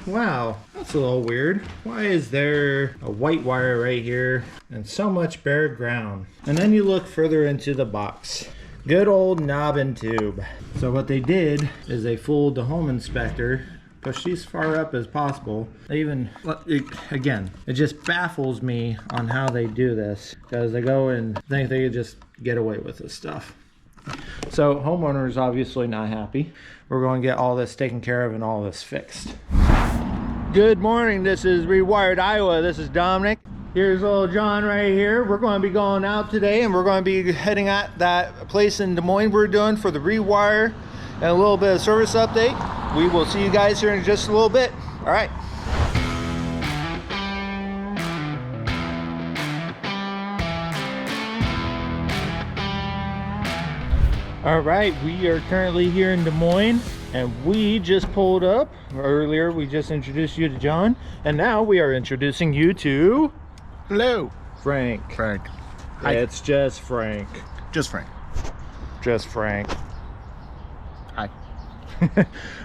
wow, that's a little weird. Why is there a white wire right here and so much bare ground? And then you look further into the box. Good old knob and tube. So what they did is they fooled the home inspector, pushed these far up as possible. They even, again, it just baffles me on how they do this, because they go and think they could just get away with this stuff. So homeowner is obviously not happy. We're going to get all this taken care of and all this fixed. Good morning, this is Rewired Iowa. This is Dominic. Here's little John right here. We're going to be going out today and we're going to be heading at that place in Des Moines we're doing for the rewire and a little bit of service update. We will see you guys here in just a little bit. All right. All right, we are currently here in Des Moines and we just pulled up. Earlier, we just introduced you to John and now we are introducing you to... Hello. Frank. Hi. It's just Frank. Just Frank. Just Frank. Hi.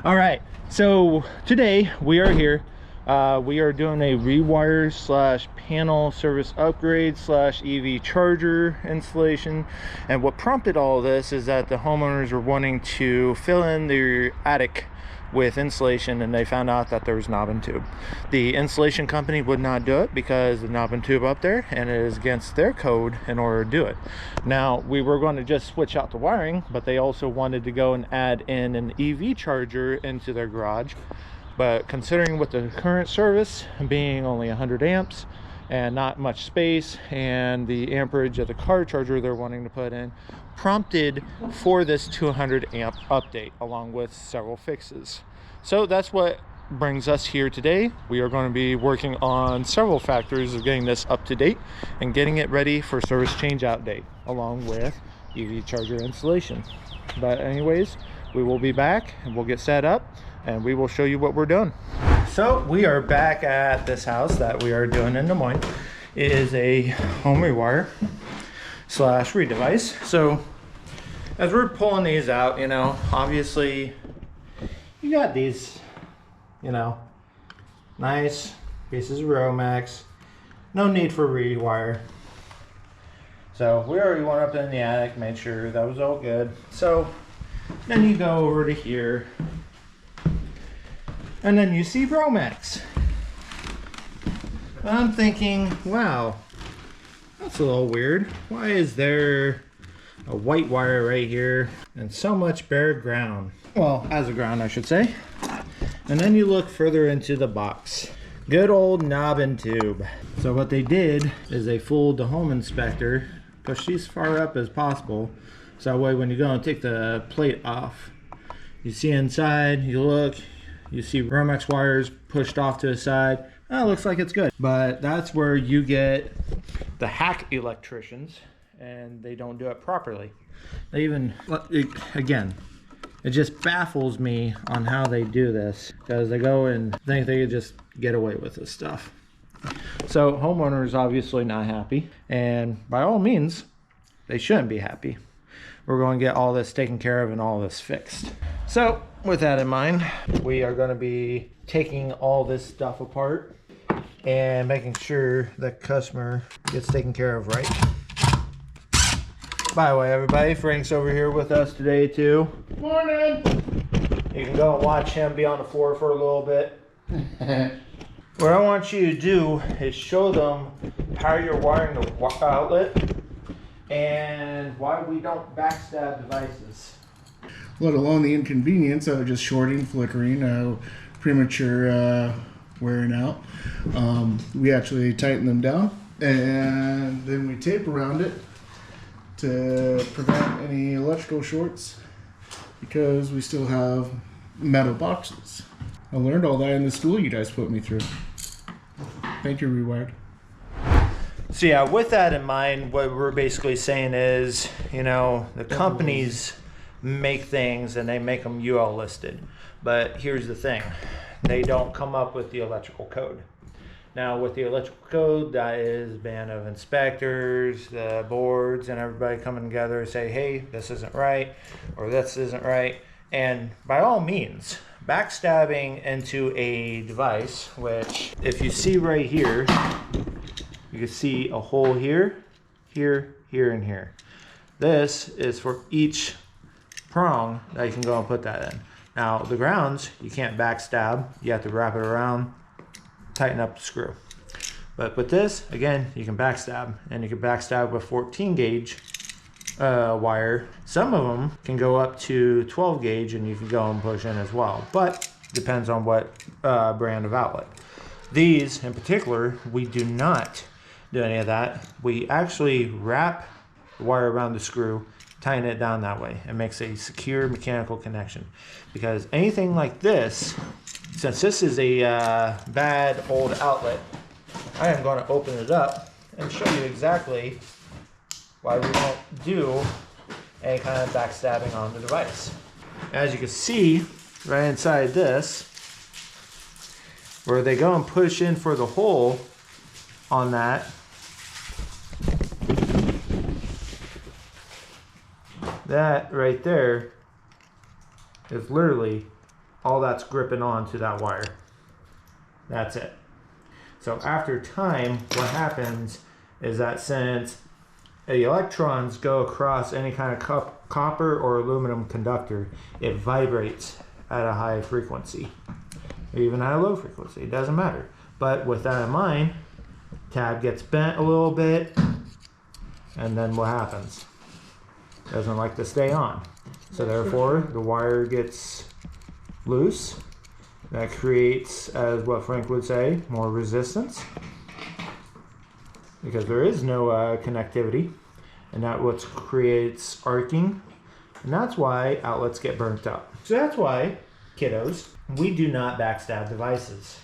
All right, so today we are here. We are doing a rewire slash panel service upgrade slash EV charger installation. And what prompted all of this is that the homeowners were wanting to fill in their attic with insulation and they found out that there was knob and tube. The installation company would not do it because the knob and tube up there and it is against their code in order to do it. Now we were going to just switch out the wiring, but they also wanted to go and add in an EV charger into their garage. But considering with the current service being only 100 amps and not much space and the amperage of the car charger they're wanting to put in, prompted for this 200 amp update along with several fixes. So that's what brings us here today. We are going to be working on several factors of getting this up to date and getting it ready for service change out date along with EV charger installation. But anyways, we will be back and we'll get set up and we will show you what we're doing. So we are back at this house that we are doing in Des Moines. It is a home rewire slash redevice. So as we're pulling these out, you know, obviously you got these, you know, nice pieces of Romex. No need for rewire. So we already went up in the attic, made sure that was all good. So then you go over to here and then you see Romex. I'm thinking, wow, that's a little weird. Why is there a white wire right here and so much bare ground? Well, as a ground, I should say. And then you look further into the box. Good old knob and tube. So what they did is they fooled the home inspector, pushed these far up as possible. So that way when you go and take the plate off, you see inside, you look, you see Romex wires pushed off to the side. Oh, it looks like it's good. But that's where you get the hack electricians and they don't do it properly. They even, again, it just baffles me on how they do this because they go and think they could just get away with this stuff. So homeowner is obviously not happy and by all means, they shouldn't be happy. We're going to get all this taken care of and all this fixed. So with that in mind, we are going to be taking all this stuff apart and making sure the customer gets taken care of right. By the way, everybody, Frank's over here with us today too. Morning. You can go and watch him be on the floor for a little bit. What I want you to do is show them how you're wiring the outlet and why we don't backstab devices. Let alone the inconvenience of just shorting, flickering, premature wearing out. We actually tighten them down and then we tape around it to prevent any electrical shorts because we still have metal boxes. I learned all that in the school you guys put me through. Thank you, Rewired. So yeah, with that in mind, what we're basically saying is, you know, the companies make things and they make them UL listed. But here's the thing, they don't come up with the electrical code. Now with the electrical code, that is a band of inspectors, the boards, and everybody coming together and say, hey, this isn't right, or this isn't right. And by all means, backstabbing into a device, which if you see right here, you can see a hole here, here, here, and here. This is for each prong that you can go and put that in. Now the grounds, you can't backstab. You have to wrap it around, tighten up the screw. But with this, again, you can backstab, and you can backstab with 14 gauge wire. Some of them can go up to 12 gauge and you can go and push in as well, but depends on what brand of outlet. These in particular, we do not do any of that. We actually wrap the wire around the screw, tighten it down that way. It makes a secure mechanical connection, because anything like this, since this is a bad old outlet, I am going to open it up and show you exactly why we won't do any kind of backstabbing on the device. As you can see right inside this, where they go and push in for the hole on that, that right there is literally all that's gripping onto that wire. That's it. So after time, what happens is that since the electrons go across any kind of copper or aluminum conductor, it vibrates at a high frequency, or even at a low frequency, it doesn't matter. But with that in mind, tab gets bent a little bit, and then what happens? It doesn't like to stay on. So therefore, the wire gets loose. That creates, as what Frank would say, more resistance, because there is no connectivity, and that what creates arcing, and that's why outlets get burnt up. So that's why, kiddos, we do not backstab devices.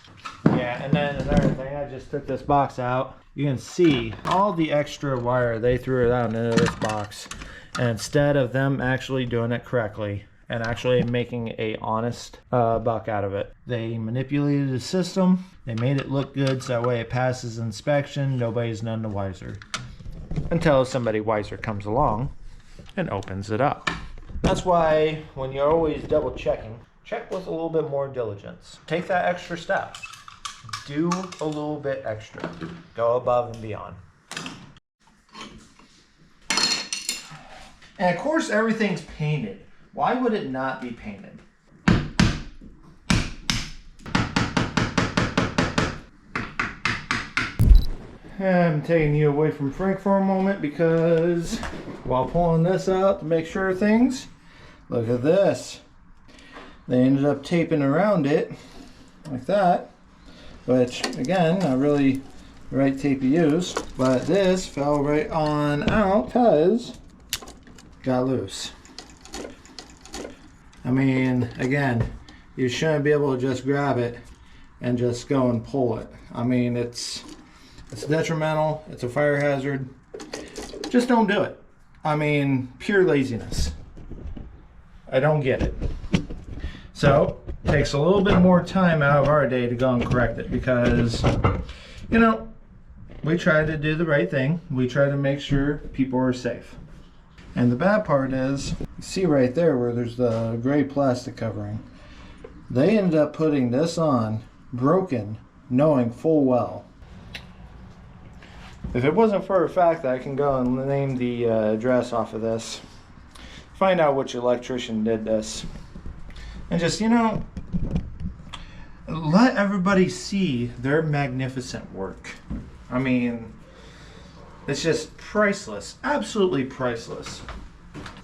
Yeah, and then another thing, I just took this box out. You can see all the extra wire, they threw it out into this box, and instead of them actually doing it correctly and actually making a honest buck out of it, they manipulated the system. They made it look good so that way it passes inspection. Nobody's none the wiser until somebody wiser comes along and opens it up. That's why when you're always double checking, check with a little bit more diligence. Take that extra step. Do a little bit extra. Go above and beyond. And of course everything's painted. Why would it not be painted? I'm taking you away from Frank for a moment because while pulling this out to make sure of things, look at this. They ended up taping around it like that, which again, not really the right tape to use, but this fell right on out because got loose. I mean, again, you shouldn't be able to just grab it and just go and pull it. I mean, it's detrimental, it's a fire hazard. Just don't do it. I mean, pure laziness. I don't get it. So, it takes a little bit more time out of our day to go and correct it because, you know, we try to do the right thing. We try to make sure people are safe. And the bad part is, you see right there where there's the gray plastic covering. They ended up putting this on broken, knowing full well. If it wasn't for a fact that I can go and name the address off of this, find out which electrician did this, and just, you know, let everybody see their magnificent work. I mean, it's just priceless, absolutely priceless.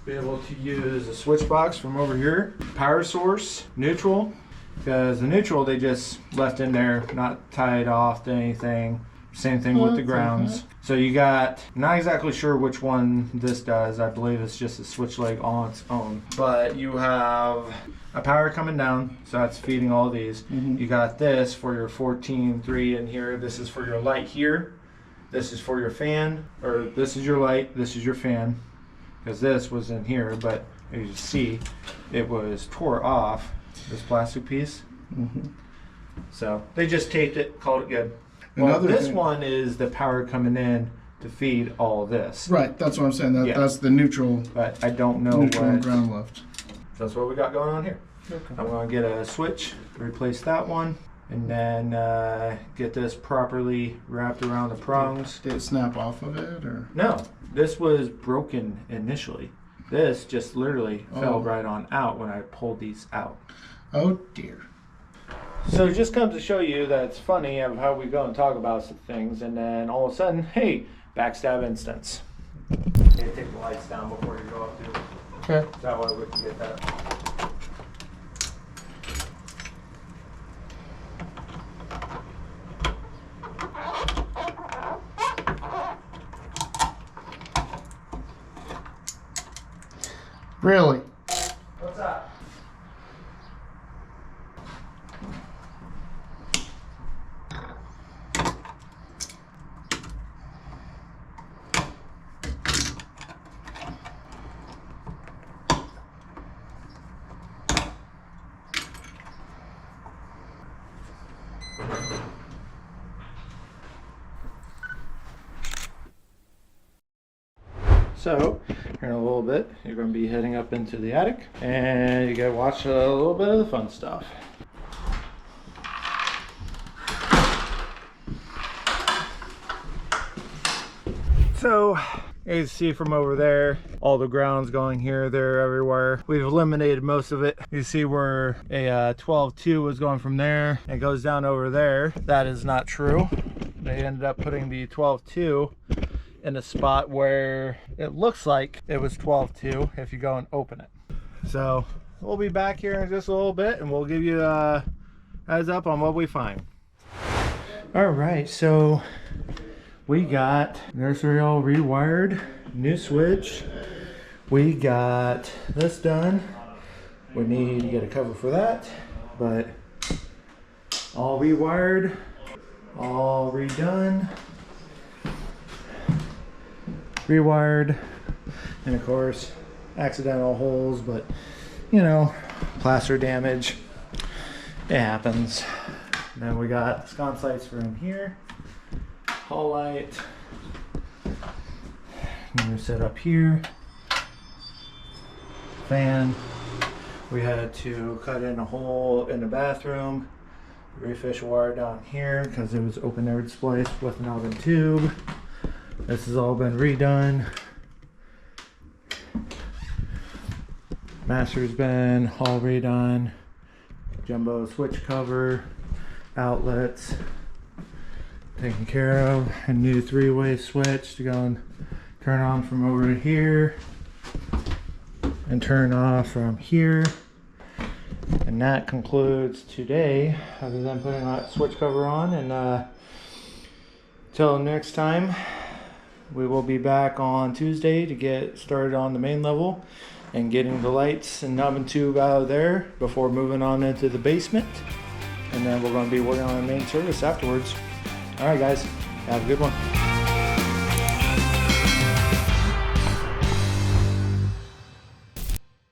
Be able to use a switch box from over here, power source, neutral, because the neutral they just left in there, not tied off to anything. Same thing with the grounds. So you got, not exactly sure which one this does. I believe it's just a switch leg on its own. But you have a power coming down, so that's feeding all of these. You got this for your 14.3 in here. This is for your light here. This is for your fan, or this is your light, this is your fan. Because this was in here, but as you see, it was tore off, this plastic piece. So they just taped it, called it good. Well, this one is the power coming in to feed all this. Right, that's what I'm saying. That's the neutral. But I don't know neutral and ground left. That's what we got going on here. Okay. I'm going to get a switch, replace that one, and then get this properly wrapped around the prongs. Did it snap off of it, or? No, this was broken initially. This just literally fell right on out when I pulled these out. Oh dear. So it just comes to show you that it's funny of how we go and talk about some things, and then all of a sudden, hey, backstab instance. Okay, take the lights down before you go up, dude. Okay. That way we can get that. Really? What's up? So, here in a little bit, you're going to be heading up into the attic, and you got to watch a little bit of the fun stuff. So, as you see from over there, all the ground's going here, there, everywhere. We've eliminated most of it. You see where a 12-2 was going from there. It goes down over there. That is not true. They ended up putting the 12-2 in a spot where it looks like it was 12-2 if you go and open it. So we'll be back here in just a little bit, and we'll give you a heads up on what we find. All right, so we got nursery all rewired, new switch. We got this done. We need to get a cover for that, but all rewired, all redone, rewired, and of course accidental holes, but you know, plaster damage, it happens. Then we got sconce lights for in here, hall light, new set up here, fan. We had to cut in a hole in the bathroom, refish wire down here because it was open air spliced with an oven tube. This has all been redone. Master's been all redone. Jumbo switch cover, outlets taken care of. A new 3-way switch to go and turn on from over here and turn off from here. And that concludes today, other than putting that switch cover on. And till next time, we will be back on Tuesday to get started on the main level and getting the lights and oven tube out of there before moving on into the basement. And then we're going to be working on the main service afterwards. All right, guys, have a good one.